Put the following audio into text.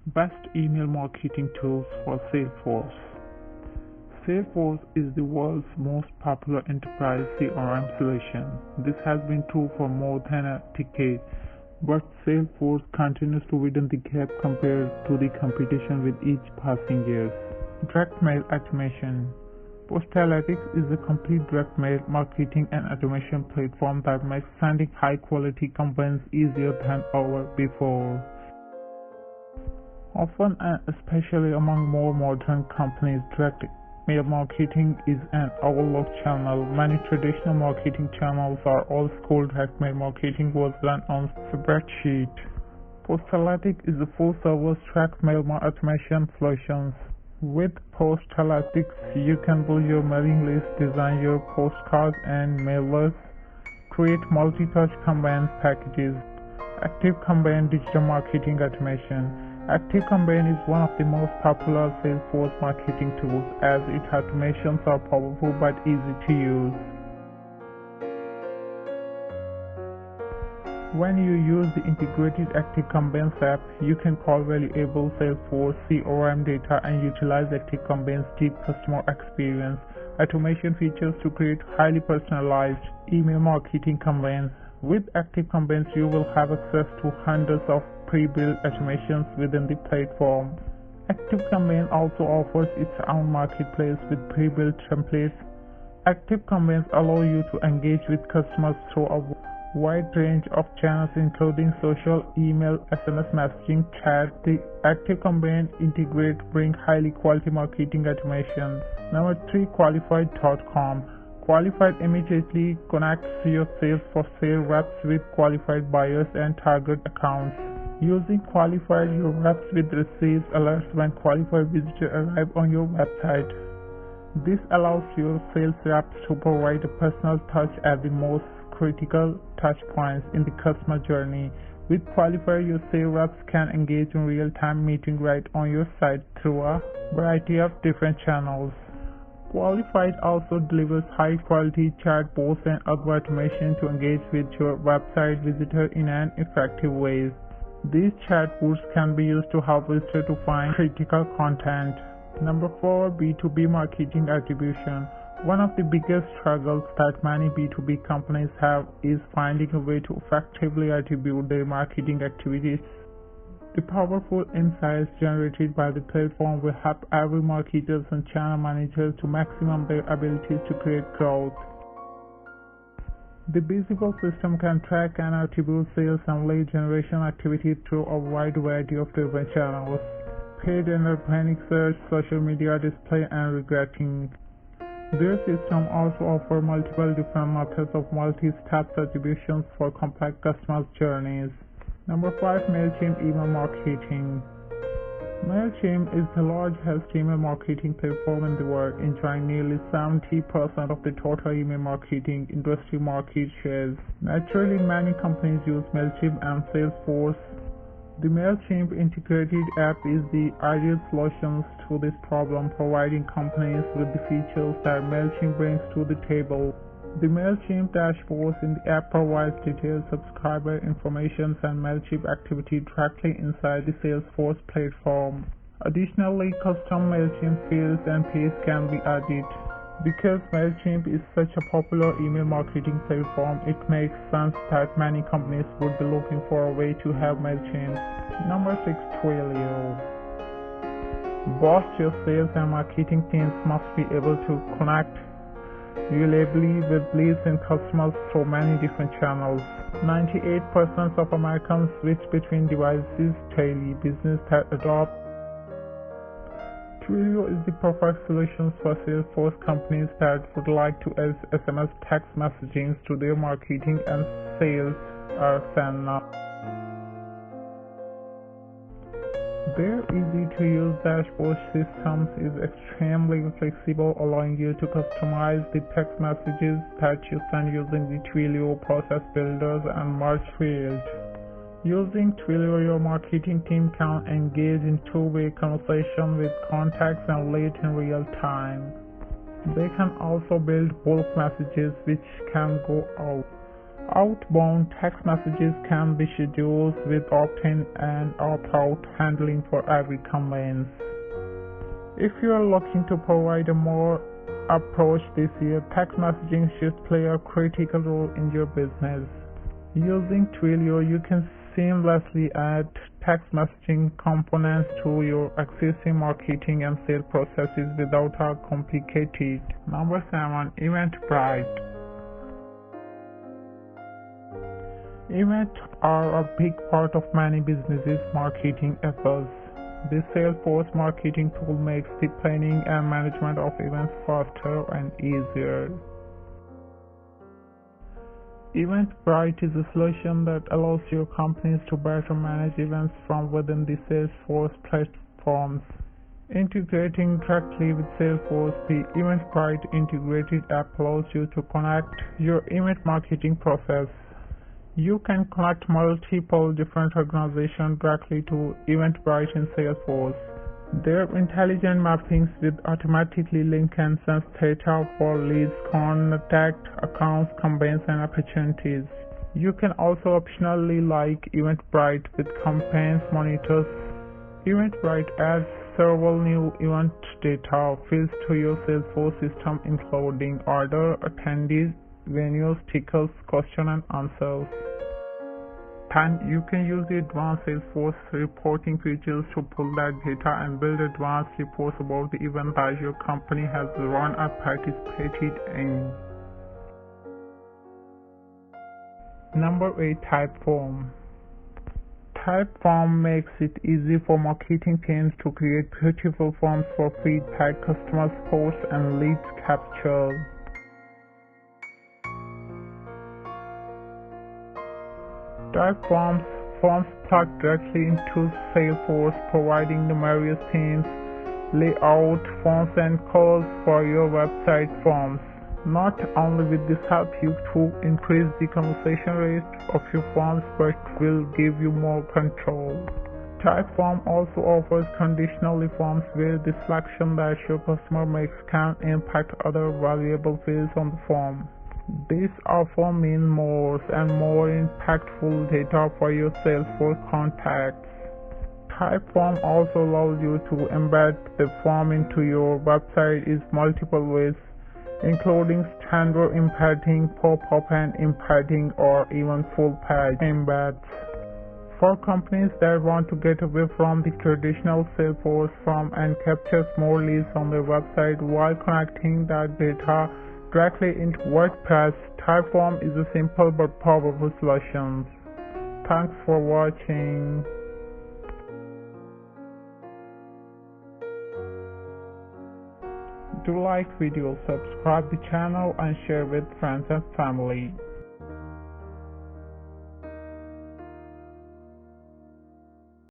Best email marketing tools for Salesforce. Salesforce is the world's most popular enterprise CRM solution. This has been true for more than a decade, but Salesforce continues to widen the gap compared to the competition with each passing year. Direct mail automation. Postal Attic is a complete direct mail marketing and automation platform that makes sending high-quality campaigns easier than ever before. Often and especially among more modern companies, direct mail marketing is an overlooked channel. Many traditional marketing channels are old-school direct mail marketing was run on spreadsheet. Postal Attic is a full-service direct mail automation solution. With Postal Attic, you can build your mailing list, design your postcards and mailers, create multi-touch campaign packages. ActiveCampaign digital marketing automation. ActiveCampaign is one of the most popular Salesforce marketing tools as its automations are powerful but easy to use. When you use the integrated ActiveCampaign app, you can call valuable Salesforce CRM data and utilize ActiveCampaign's deep customer experience automation features to create highly personalized email marketing campaigns. With ActiveCampaign, you will have access to hundreds of pre-built automations within the platform. ActiveCampaign also offers its own marketplace with pre-built templates. ActiveCampaigns allow you to engage with customers through a wide range of channels including social, email, SMS messaging, chat. The ActiveCampaign integrate bring highly quality marketing automation. Number 3, Qualified.com. Qualified immediately connects your sales for sale reps with qualified buyers and target accounts. Using Qualified, your reps will receive alerts when qualified visitors arrive on your website. This allows your sales reps to provide a personal touch at the most critical touch points in the customer journey. With Qualified, your sales reps can engage in real-time meeting right on your site through a variety of different channels. Qualified also delivers high-quality chatbots and other automation to engage with your website visitor in an effective way. These chatbots can be used to help visitors to find critical content. Number 4, B2B marketing attribution. One of the biggest struggles that many B2B companies have is finding a way to effectively attribute their marketing activities. The powerful insights generated by the platform will help every marketers and channel managers to maximum their abilities to create growth. The visible system can track and attribute sales and lead generation activity through a wide variety of different channels: paid and organic search, social media display, and retargeting. Their system also offers multiple different methods of multi-step attributions for complex customer journeys. Number 5, Mailchimp email marketing. Mailchimp is the largest email marketing platform in the world, enjoying nearly 70% of the total email marketing industry market shares. Naturally, many companies use Mailchimp and Salesforce. The Mailchimp integrated app is the ideal solution to this problem, providing companies with the features that Mailchimp brings to the table. The Mailchimp dashboard in the app provides detailed subscriber information and Mailchimp activity directly inside the Salesforce platform. Additionally, custom Mailchimp fields and pages can be added. Because Mailchimp is such a popular email marketing platform, it makes sense that many companies would be looking for a way to have Mailchimp. Number 6, Twilio. Both your sales and marketing teams must be able to connect reliably with leads and customers through many different channels. 98% of Americans switch between devices daily. Business that adopt Twilio is the perfect solution for Salesforce companies that would like to add SMS text messaging to their marketing and sales arsenal. Their easy-to-use dashboard system is extremely flexible, allowing you to customize the text messages that you send using the Twilio process builders and merge fields. Using Twilio, your marketing team can engage in two-way conversation with contacts and leads in real time. They can also build bulk messages which can go out Outbound text messages can be scheduled with opt-in and opt-out handling for every conveyance. If you are looking to provide a more approach this year, text messaging should play a critical role in your business. Using Twilio, you can seamlessly add text messaging components to your existing marketing and sales processes without a complicated. Number 7. Eventbrite. Events are a big part of many businesses' marketing efforts. This Salesforce marketing tool makes the planning and management of events faster and easier. Eventbrite is a solution that allows your companies to better manage events from within the Salesforce platforms. Integrating directly with Salesforce, the Eventbrite integrated app allows you to connect your event marketing process. You can connect multiple different organizations directly to Eventbrite in Salesforce. Their intelligent mappings will automatically link and sense data for leads, contact, accounts, campaigns, and opportunities. You can also optionally like Eventbrite with campaigns monitors. Eventbrite adds several new event data fields to your Salesforce system, including order, attendees, venues, tickets, question and answers. 10. You can use the advanced Salesforce reporting features to pull that data and build advanced reports about the event that your company has run or participated in. Number 8. Typeform. Typeform makes it easy for marketing teams to create beautiful forms for feedback, customer support, and lead capture. Typeform forms plug directly into Salesforce, providing the various themes, layout, fonts, and colors for your website forms. Not only will this help you to increase the conversion rate of your forms, but will give you more control. Typeform also offers conditional forms where the selection that your customer makes can impact other valuable fields on the form. This often means more and more impactful data for your Salesforce contacts. Typeform also allows you to embed the form into your website in multiple ways, including standard embedding, pop-up and embedding, or even full-page embeds. For companies that want to get away from the traditional Salesforce form and capture more leads on their website while connecting that data directly into WordPress, Typeform is a simple but powerful solution. Thanks for watching. Do like video, subscribe the channel and share with friends and family.